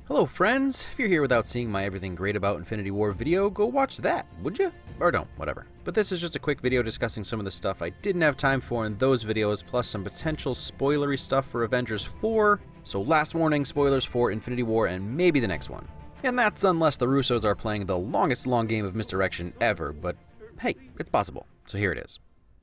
Hello friends, if you're here without seeing my Everything Great About Infinity War video, go watch that, would you? Or don't, whatever. But this is just a quick video discussing some of the stuff I didn't have time for in those videos, plus some potential spoilery stuff for Avengers 4, so last warning, spoilers for Infinity War and maybe the next one. And that's unless the Russos are playing the longest long game of misdirection ever, but hey, it's possible, so here it is.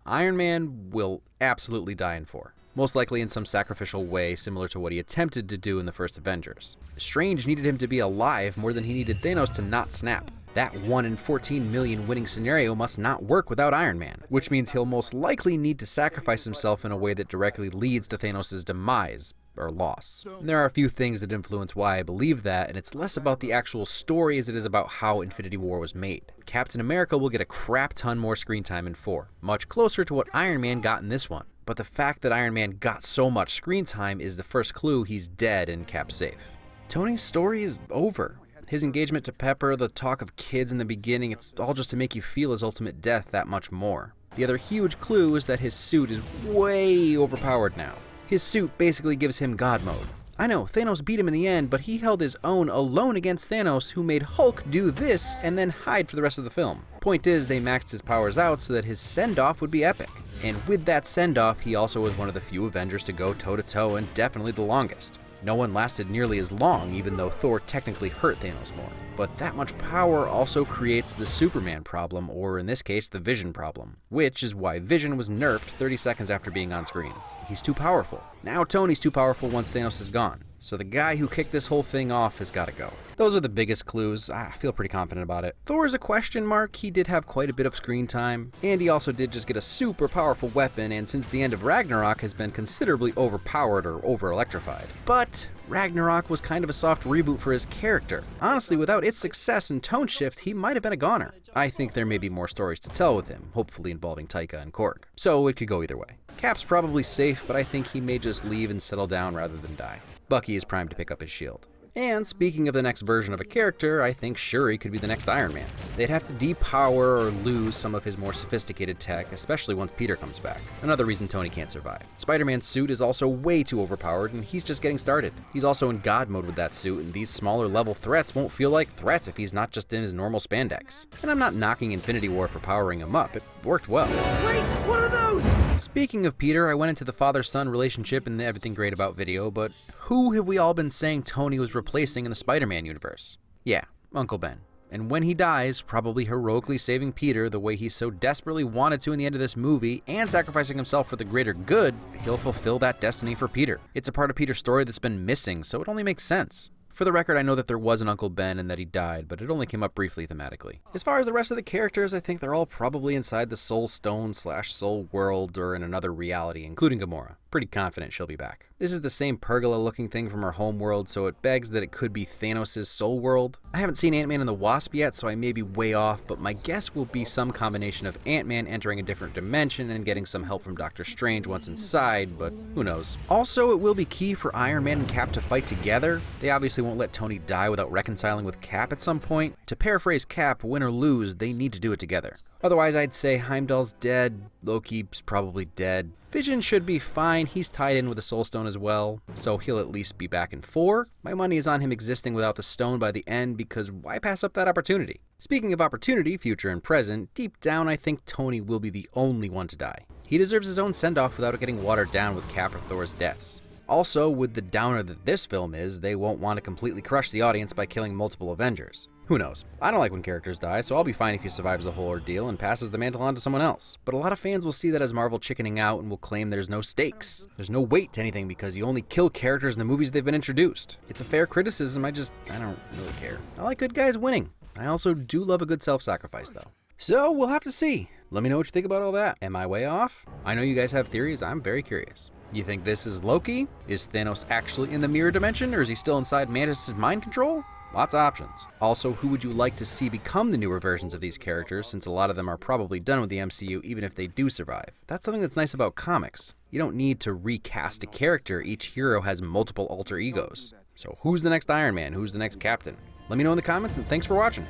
Iron Man will absolutely die in 4. Most likely in some sacrificial way similar to what he attempted to do in the first Avengers. Strange needed him to be alive more than he needed Thanos to not snap. That 1 in 14 million winning scenario must not work without Iron Man, which means he'll most likely need to sacrifice himself in a way that directly leads to Thanos' demise, or loss. And there are a few things that influence why I believe that, and it's less about the actual story as it is about how Infinity War was made. Captain America will get a crap ton more screen time in 4, much closer to what Iron Man got in this one. But the fact that Iron Man got so much screen time is the first clue he's dead and Cap's safe. Tony's story is over. His engagement to Pepper, the talk of kids in the beginning, it's all just to make you feel his ultimate death that much more. The other huge clue is that his suit is way overpowered now. His suit basically gives him God mode. I know, Thanos beat him in the end, but he held his own alone against Thanos, who made Hulk do this and then hide for the rest of the film. Point is, they maxed his powers out so that his send-off would be epic. And with that send-off, he also was one of the few Avengers to go toe-to-toe and definitely the longest. No one lasted nearly as long, even though Thor technically hurt Thanos more. But that much power also creates the Superman problem, or in this case, the Vision problem. Which is why Vision was nerfed 30 seconds after being on screen. He's too powerful. Now Tony's too powerful once Thanos is gone. So the guy who kicked this whole thing off has gotta go. Those are the biggest clues. I feel pretty confident about it. Thor is a question mark. He did have quite a bit of screen time. And he also did just get a super powerful weapon, and since the end of Ragnarok has been considerably overpowered or over-electrified. But Ragnarok was kind of a soft reboot for his character. Honestly, without its success and tone shift, he might have been a goner. I think there may be more stories to tell with him, hopefully involving Taika and Korg. So it could go either way. Cap's probably safe, but I think he may just leave and settle down rather than die. Bucky is primed to pick up his shield. And speaking of the next version of a character, I think Shuri could be the next Iron Man. They'd have to depower or lose some of his more sophisticated tech, especially once Peter comes back. Another reason Tony can't survive. Spider-Man's suit is also way too overpowered, and he's just getting started. He's also in God mode with that suit, and these smaller level threats won't feel like threats if he's not just in his normal spandex. And I'm not knocking Infinity War for powering him up, it worked well. Wait, what are those? Speaking of Peter, I went into the father-son relationship in the Everything Great About video, but who have we all been saying Tony was replacing in the Spider-Man universe? Yeah, Uncle Ben. And when he dies, probably heroically saving Peter the way he so desperately wanted to in the end of this movie, and sacrificing himself for the greater good, he'll fulfill that destiny for Peter. It's a part of Peter's story that's been missing, so it only makes sense. For the record, I know that there was an Uncle Ben and that he died, but it only came up briefly thematically. As far as the rest of the characters, I think they're all probably inside the Soul Stone / Soul World or in another reality, including Gamora. Pretty confident she'll be back. This is the same pergola-looking thing from her home world, so it begs that it could be Thanos' Soul World. I haven't seen Ant-Man and the Wasp yet, so I may be way off, but my guess will be some combination of Ant-Man entering a different dimension and getting some help from Doctor Strange once inside, but who knows. Also, it will be key for Iron Man and Cap to fight together. They obviously won't let Tony die without reconciling with Cap at some point. To paraphrase Cap, win or lose, they need to do it together. Otherwise, I'd say Heimdall's dead, Loki's probably dead. Vision should be fine, he's tied in with the Soul Stone as well, so he'll at least be back in 4. My money is on him existing without the stone by the end, because why pass up that opportunity? Speaking of opportunity, future and present, deep down I think Tony will be the only one to die. He deserves his own send-off without it getting watered down with Cap or Thor's deaths. Also, with the downer that this film is, they won't want to completely crush the audience by killing multiple Avengers. Who knows? I don't like when characters die, so I'll be fine if he survives the whole ordeal and passes the mantle on to someone else. But a lot of fans will see that as Marvel chickening out and will claim there's no stakes. There's no weight to anything because you only kill characters in the movies they've been introduced. It's a fair criticism, I don't really care. I like good guys winning. I also do love a good self-sacrifice though. So we'll have to see. Let me know what you think about all that. Am I way off? I know you guys have theories, I'm very curious. You think this is Loki? Is Thanos actually in the mirror dimension, or is he still inside Mantis' mind control? Lots of options. Also, who would you like to see become the newer versions of these characters, since a lot of them are probably done with the MCU even if they do survive? That's something that's nice about comics. You don't need to recast a character, each hero has multiple alter egos. So who's the next Iron Man? Who's the next Captain? Let me know in the comments, and thanks for watching.